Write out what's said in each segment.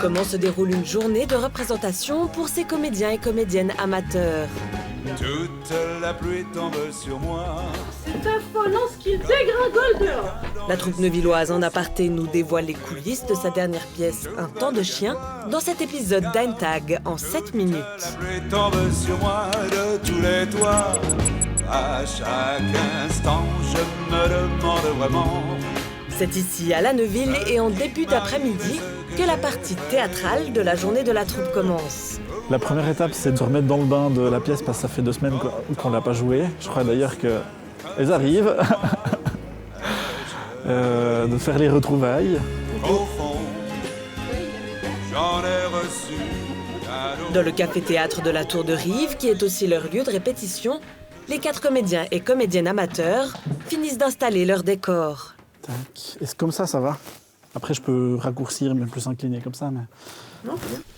Comment se déroule une journée de représentation pour ces comédiens et comédiennes amateurs. Toute la pluie tombe sur moi. C'est affolant ce qu'il dégringole dehors. La troupe neuvilloise En Aparté nous dévoile les coulisses de sa dernière pièce, Un temps de chien, dans cet épisode d'Eintag en 7 minutes. La pluie tombe sur moi de tous les toits. À chaque instant, je me demande vraiment. C'est ici, à La Neuville et en début d'après-midi, que la partie théâtrale de la journée de la troupe commence. La première étape, c'est de se remettre dans le bain de la pièce parce que ça fait 2 semaines qu'on ne l'a pas jouée. Je crois d'ailleurs qu'elles arrivent. De faire les retrouvailles. Au fond, j'en ai reçu. Dans le café-théâtre de la Tour de Rive, qui est aussi leur lieu de répétition, les 4 comédiens et comédiennes amateurs finissent d'installer leur décor. Tac. Et comme ça va. Après, je peux raccourcir, mais plus incliner comme ça. Mais...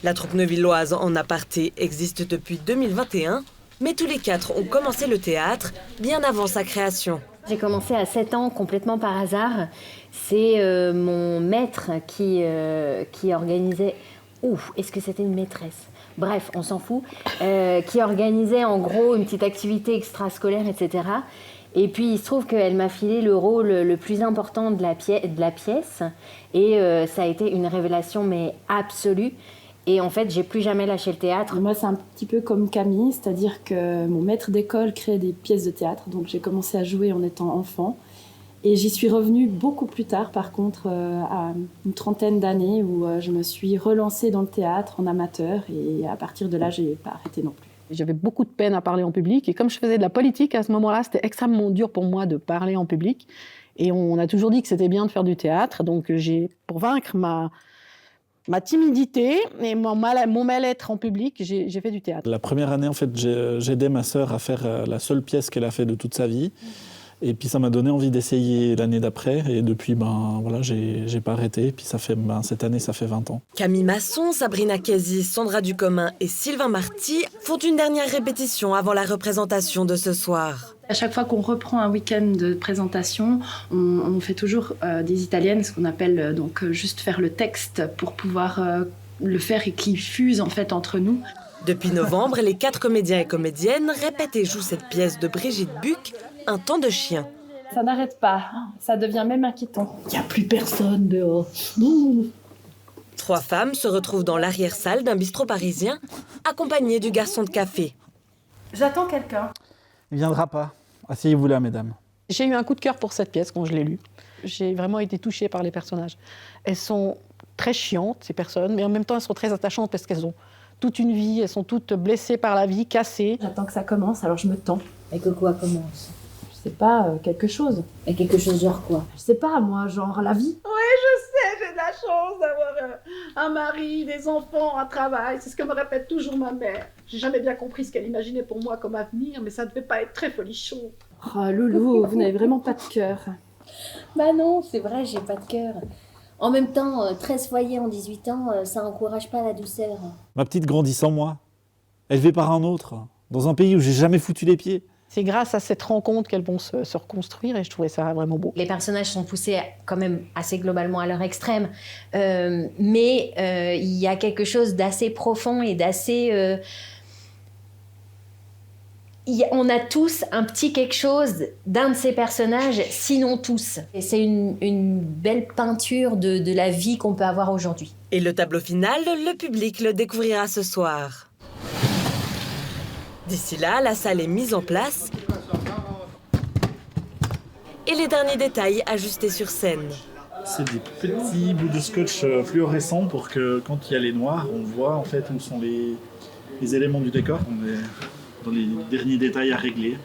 La troupe neuvilloise En Aparté existe depuis 2021, mais tous les 4 ont commencé le théâtre bien avant sa création. J'ai commencé à 7 ans complètement par hasard. C'est mon maître qui organisait... est-ce que c'était une maîtresse ? Bref, on s'en fout. Qui organisait en gros une petite activité extrascolaire, etc. Et puis il se trouve qu'elle m'a filé le rôle le plus important de la pièce. Et ça a été une révélation mais absolue. Et en fait, j'ai plus jamais lâché le théâtre. Moi, c'est un petit peu comme Camille, c'est-à-dire que mon maître d'école créait des pièces de théâtre. Donc j'ai commencé à jouer en étant enfant. Et j'y suis revenue beaucoup plus tard, par contre, à une 30aine d'années, où je me suis relancée dans le théâtre en amateur. Et à partir de là, je n'ai pas arrêté non plus. J'avais beaucoup de peine à parler en public. Et comme je faisais de la politique, à ce moment-là, c'était extrêmement dur pour moi de parler en public. Et on a toujours dit que c'était bien de faire du théâtre. Donc pour vaincre ma timidité et mon mal-être en public, j'ai fait du théâtre. La première année, en fait, j'ai aidé ma sœur à faire la seule pièce qu'elle a fait de toute sa vie. Et puis ça m'a donné envie d'essayer l'année d'après. Et depuis, j'ai pas arrêté. Et puis cette année, ça fait 20 ans. Camille Masson, Sabrina Kezi, Sandra Ducommun et Sylvain Marty font une dernière répétition avant la représentation de ce soir. À chaque fois qu'on reprend un week-end de présentation, on fait toujours des italiennes, ce qu'on appelle juste faire le texte pour pouvoir le faire et qu'il fuse en fait entre nous. Depuis novembre, les 4 comédiens et comédiennes répètent et jouent cette pièce de Brigitte Buck, Un temps de chien. Ça n'arrête pas, ça devient même inquiétant. Il n'y a plus personne dehors. 3 femmes se retrouvent dans l'arrière-salle d'un bistrot parisien, accompagnées du garçon de café. J'attends quelqu'un. Il ne viendra pas. Asseyez-vous là, mesdames. J'ai eu un coup de cœur pour cette pièce quand je l'ai lue. J'ai vraiment été touchée par les personnages. Elles sont très chiantes, ces personnes, mais en même temps, elles sont très attachantes parce qu'elles ont toute une vie, elles sont toutes blessées par la vie, cassées. J'attends que ça commence, alors je me tends. Et que quoi commence ? Je sais pas, quelque chose. Et quelque chose genre quoi ? Je sais pas, moi, genre la vie. Oui, je sais, j'ai de la chance d'avoir un mari, des enfants, un travail. C'est ce que me répète toujours ma mère. J'ai jamais bien compris ce qu'elle imaginait pour moi comme avenir, mais ça devait pas être très folichon. Oh, Loulou, vous n'avez vraiment pas de cœur. Bah non, c'est vrai, j'ai pas de cœur. En même temps, 13 foyers en 18 ans, ça encourage pas la douceur. Ma petite grandit sans moi, élevée par un autre, dans un pays où j'ai jamais foutu les pieds. C'est grâce à cette rencontre qu'elles vont se reconstruire et je trouvais ça vraiment beau. Les personnages sont poussés quand même assez globalement à leur extrême, mais il y a quelque chose d'assez profond et d'assez... on a tous un petit quelque chose d'un de ces personnages, sinon tous. Et c'est une belle peinture de la vie qu'on peut avoir aujourd'hui. Et le tableau final, le public le découvrira ce soir. D'ici là, la salle est mise en place et les derniers détails ajustés sur scène. C'est des petits bouts de scotch fluorescents pour que quand il y a les noirs, on voit en fait où sont les éléments du décor. On est dans les derniers détails à régler.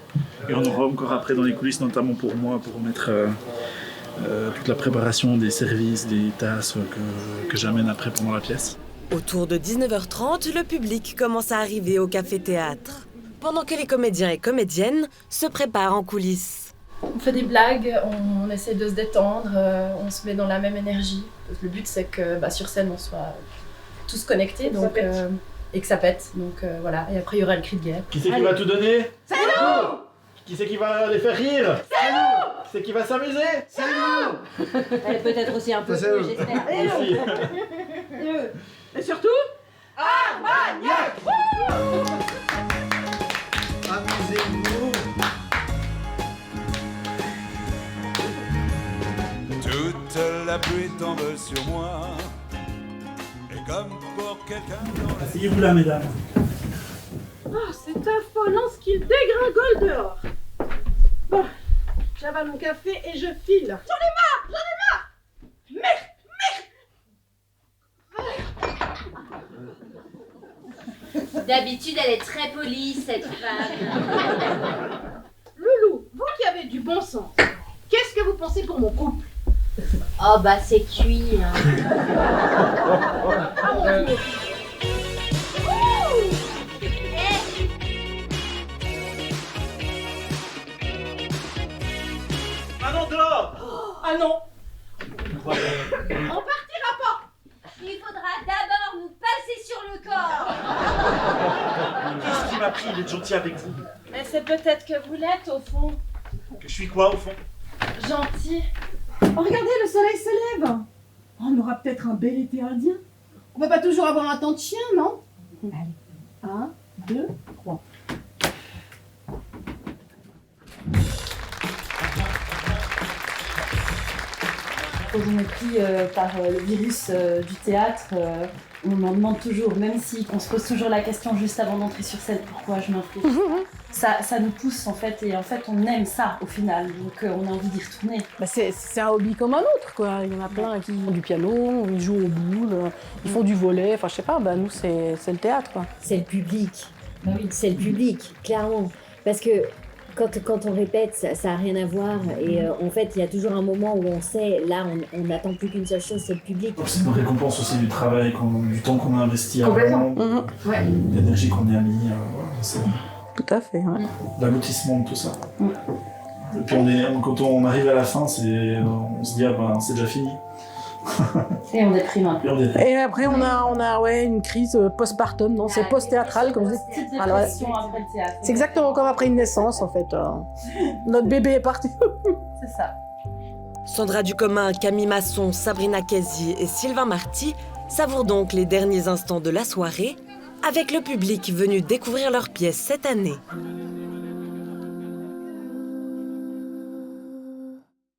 Et on aura encore après dans les coulisses, notamment pour moi, pour mettre toute la préparation des services, des tasses que j'amène après pendant la pièce. Autour de 19h30, le public commence à arriver au café-théâtre, pendant que les comédiens et comédiennes se préparent en coulisses. On fait des blagues, on essaie de se détendre, on se met dans la même énergie. Le but, c'est que sur scène, on soit tous connectés et que ça pète. Donc voilà, et après, il y aura le cri de guerre. Qui c'est qui va tout donner ? C'est nous ! Qui c'est qui va les faire rire? C'est nous. Qui c'est qui va s'amuser? C'est nous. Peut-être aussi un peu C'est plus, eux. j'espère. Aussi. Et surtout, Armagnac! Amusez-vous. Toute la pluie tombe sur moi. Et comme pour quelqu'un dans la... Asseyez-vous là, mesdames. Ah, c'est affolant ce qu'il dégringole dehors. Bon, j'avale mon café et je file. J'en ai marre. D'habitude, elle est très polie, cette femme. Loulou, vous qui avez du bon sens, qu'est-ce que vous pensez pour mon couple? Oh, bah, c'est cuit, hein. Ah mon Dieu. Manon, dehors. Ah non, Il faudra d'abord nous passer sur le corps. Qu'est-ce qui m'a pris? Il est gentil avec vous. mais c'est peut-être que vous l'êtes au fond. Que je suis quoi, au fond? Gentil. Oh, regardez, le soleil se lève. Oh, on aura peut-être un bel été indien. On peut pas toujours avoir un temps de chien, non? Allez. 1, 2, 3. Quand on est pris par le virus du théâtre, on en demande toujours, même si on se pose toujours la question juste avant d'entrer sur scène, pourquoi je m'inflige ça nous pousse en fait, et en fait on aime ça au final, donc on a envie d'y retourner. Bah, c'est un hobby comme un autre, quoi. Il y en a plein qui font du piano, ils jouent au boule, ils font du volley, enfin je sais pas, bah, nous c'est le théâtre, quoi. C'est le public. C'est le public, clairement. Parce que quand on répète, ça n'a rien à voir. Et en fait, il y a toujours un moment où on sait, là, on n'attend plus qu'une seule chose, c'est le public. C'est une récompense aussi du travail, du temps qu'on a investi avant, Ouais. l'énergie qu'on y a mis. Voilà, c'est Tout à fait, ouais. l'aboutissement de tout ça. Et puis quand on arrive à la fin, on se dit, ah ben, c'est déjà fini. Et on déprime un peu. Et on est- Et après on a ouais, une crise postpartum, non, c'est post-théâtrale, comme vous dites. Petite Alors, ouais. dépression après le théâtre. C'est exactement comme après une naissance, en fait. Notre bébé est parti. C'est ça. Sandra Ducommun, Camille Masson, Sabrina Kazi et Sylvain Marty savourent donc les derniers instants de la soirée avec le public venu découvrir leur pièce cette année.